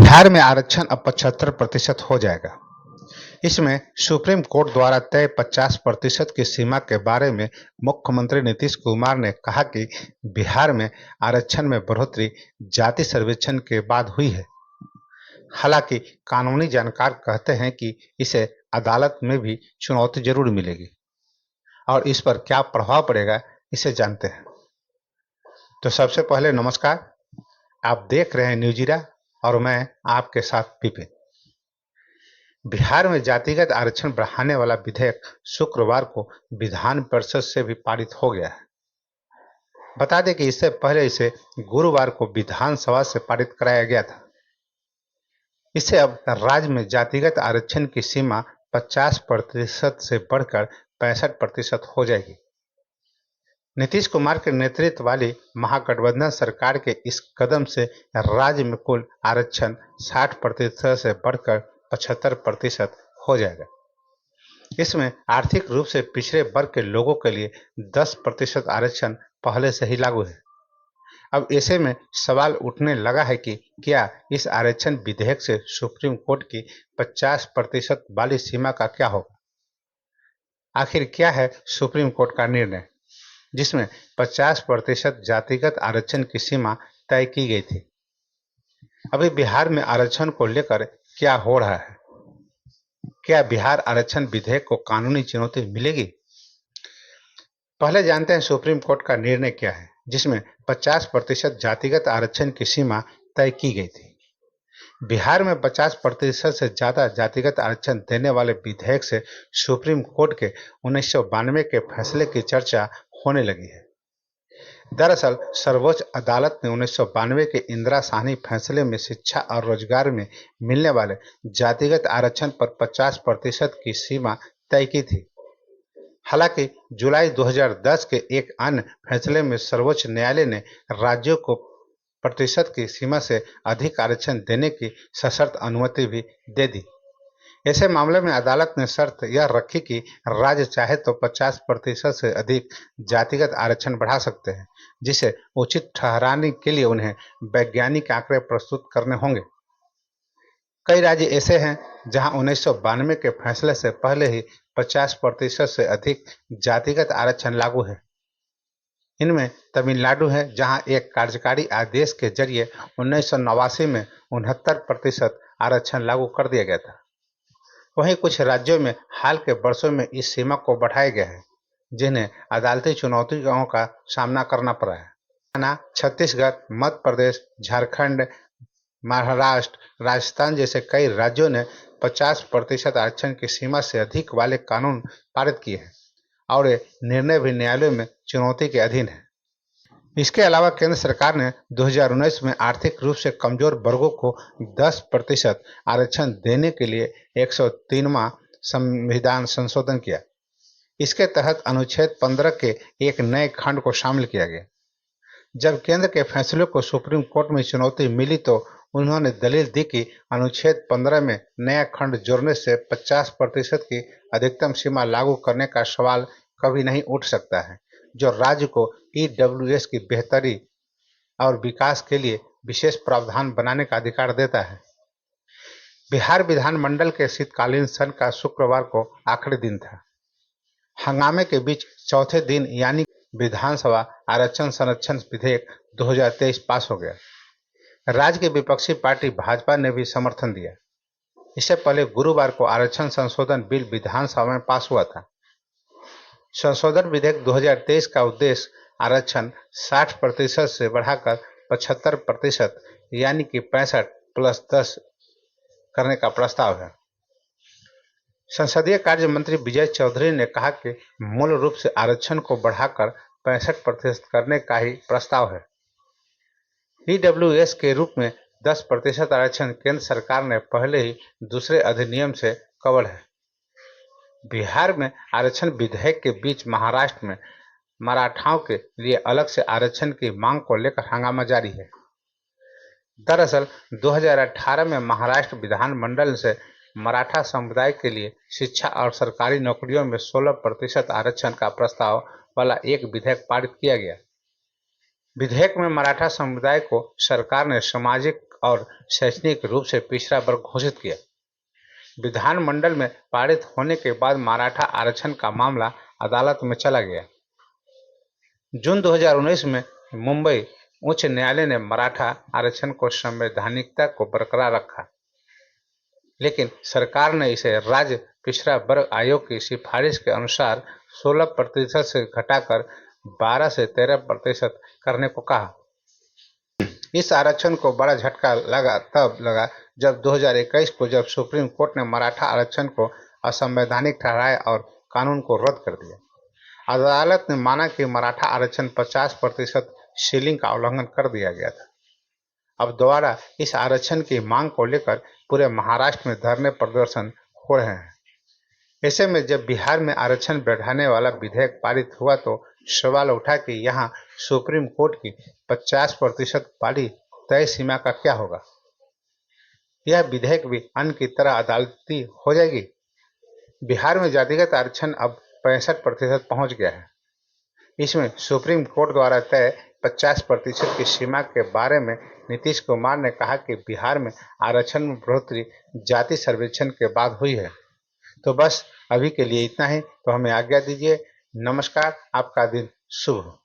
बिहार में आरक्षण अब 75% हो जाएगा। इसमें सुप्रीम कोर्ट द्वारा तय 50% की सीमा के बारे में मुख्यमंत्री नीतीश कुमार ने कहा कि बिहार में आरक्षण में बढ़ोतरी जाति सर्वेक्षण के बाद हुई है। हालांकि कानूनी जानकार कहते हैं कि इसे अदालत में भी चुनौती जरूर मिलेगी और इस पर क्या प्रभाव पड़ेगा इसे जानते हैं। तो सबसे पहले नमस्कार, आप देख रहे हैं न्यूजीरा और मैं आपके साथ विपिन। बिहार में जातिगत आरक्षण बढ़ाने वाला विधेयक शुक्रवार को विधान परिषद से भी पारित हो गया है। बता दें कि इससे पहले इसे गुरुवार को विधानसभा से पारित कराया गया था। इससे अब राज्य में जातिगत आरक्षण की सीमा 50% से बढ़कर 65% हो जाएगी। नीतीश कुमार के नेतृत्व वाली महागठबंधन सरकार के इस कदम से राज्य में कुल आरक्षण 60% से बढ़कर 75% हो जाएगा। इसमें आर्थिक रूप से पिछड़े वर्ग के लोगों के लिए 10% आरक्षण पहले से ही लागू है। अब ऐसे में सवाल उठने लगा है कि क्या इस आरक्षण विधेयक से सुप्रीम कोर्ट की 50% वाली सीमा का क्या होगा। आखिर क्या है सुप्रीम कोर्ट का निर्णय, जिसमें 50% जातिगत आरक्षण की सीमा तय की गई थी। अभी बिहार में आरक्षण को लेकर क्या हो रहा है? क्या बिहार आरक्षण विधेयक को कानूनी चुनौती मिलेगी? पहले जानते हैं सुप्रीम कोर्ट का निर्णय क्या है, जिसमें 50% जातिगत आरक्षण की सीमा तय की गई थी। बिहार में 50% से ज्यादा जातिगत आरक्षण देने वाले विधेयक से सुप्रीम कोर्ट के 1992 के फैसले की चर्चा होने लगी है। दरअसल सर्वोच्च अदालत ने 1992 के इंदिरा साहनी फैसले में शिक्षा और रोजगार में मिलने वाले जातिगत आरक्षण पर 50% की सीमा तय की थी। हालांकि जुलाई 2010 के एक अन्य फैसले में सर्वोच्च न्यायालय ने राज्यों को प्रतिशत की सीमा से अधिक आरक्षण देने की सशर्त अनुमति भी दे दी। ऐसे मामले में अदालत ने शर्त यह रखी कि राज्य चाहे तो 50% से अधिक जातिगत आरक्षण बढ़ा सकते हैं, जिसे उचित ठहराने के लिए उन्हें वैज्ञानिक आंकड़े प्रस्तुत करने होंगे। कई राज्य ऐसे हैं जहां 1992 के फैसले से पहले ही 50% से अधिक जातिगत आरक्षण लागू है। इनमें तमिलनाडु है, जहां एक कार्यकारी आदेश के जरिए 1989 में 69% आरक्षण लागू कर दिया गया था। वहीं कुछ राज्यों में हाल के वर्षों में इस सीमा को बढ़ाया गया है, जिन्हें अदालती चुनौतियों का सामना करना पड़ा है। हरियाणा, छत्तीसगढ़, मध्य प्रदेश, झारखंड, महाराष्ट्र, राजस्थान जैसे कई राज्यों ने 50% आरक्षण की सीमा से अधिक वाले कानून पारित किए हैं और ये निर्णय भी न्यायालयों में चुनौती के अधीन है। इसके अलावा केंद्र सरकार ने 2019 में आर्थिक रूप से कमजोर वर्गों को 10% आरक्षण देने के लिए 103वां संविधान संशोधन किया। इसके तहत अनुच्छेद 15 के एक नए खंड को शामिल किया गया। जब केंद्र के फैसले को सुप्रीम कोर्ट में चुनौती मिली तो उन्होंने दलील दी कि अनुच्छेद 15 में नया खंड जोड़ने से 50% की अधिकतम सीमा लागू करने का सवाल कभी नहीं उठ सकता है, जो राज्य को ईडब्ल्यूएस की बेहतरी और विकास के लिए विशेष प्रावधान बनाने का अधिकार देता है। बिहार विधानमंडल के शीतकालीन सत्र का शुक्रवार को आखिरी दिन था। हंगामे के बीच चौथे दिन यानी विधानसभा आरक्षण संरक्षण विधेयक 2023 पास हो गया। राज्य की विपक्षी पार्टी भाजपा ने भी समर्थन दिया। इससे पहले गुरुवार को आरक्षण संशोधन बिल विधानसभा में पास हुआ था। संशोधन विधेयक 2023 का उद्देश्य आरक्षण 60% से बढ़ाकर 75% यानी कि 65+10 करने का प्रस्ताव है। संसदीय कार्य मंत्री विजय चौधरी ने कहा कि मूल रूप से आरक्षण को बढ़ाकर 65% करने का ही प्रस्ताव है। ईडब्ल्यूएस के रूप में 10% आरक्षण केंद्र सरकार ने पहले ही दूसरे अधिनियम से कवर है। बिहार में आरक्षण विधेयक के बीच महाराष्ट्र में मराठाओं के लिए अलग से आरक्षण की मांग को लेकर हंगामा जारी है। दरअसल 2018 में महाराष्ट्र विधानमंडल से मराठा समुदाय के लिए शिक्षा और सरकारी नौकरियों में 16% आरक्षण का प्रस्ताव वाला एक विधेयक पारित किया गया। विधेयक में मराठा समुदाय को सरकार ने सामाजिक और शैक्षणिक रूप से पिछड़ा वर्ग घोषित किया। विधानमंडल में पारित होने के बाद मराठा आरक्षण का मामला अदालत में चला गया। जून 2019 में मुंबई उच्च न्यायालय ने मराठा आरक्षण को संवैधानिकता को बरकरार रखा, लेकिन सरकार ने इसे राज्य पिछड़ा वर्ग आयोग की सिफारिश के अनुसार 16% से घटाकर 12 से 13% करने को कहा। इस आरक्षण को बड़ा झटका तब लगा जब 2021 को जब सुप्रीम कोर्ट ने मराठा आरक्षण को असंवैधानिक ठहराया और कानून को रद्द कर दिया। अदालत ने माना कि मराठा आरक्षण 50% सीलिंग का उल्लंघन कर दिया गया था। अब दोबारा इस आरक्षण की मांग को लेकर पूरे महाराष्ट्र में धरने प्रदर्शन हो रहे हैं। ऐसे में जब बिहार में आरक्षण बढ़ाने वाला विधेयक पारित हुआ तो सवाल उठा कि यहाँ सुप्रीम कोर्ट की 50% वाली तय सीमा का क्या होगा। यह विधेयक भी अन्य की तरह अदालती हो जाएगी। बिहार में जातिगत आरक्षण अब 65% पहुंच गया है। इसमें सुप्रीम कोर्ट द्वारा तय 50% की सीमा के बारे में नीतीश कुमार ने कहा कि बिहार में आरक्षण में बढ़ोतरी जाति सर्वेक्षण के बाद हुई है। तो बस अभी के लिए इतना ही। तो हमें आज्ञा दीजिए। नमस्कार, आपका दिन शुभ हो।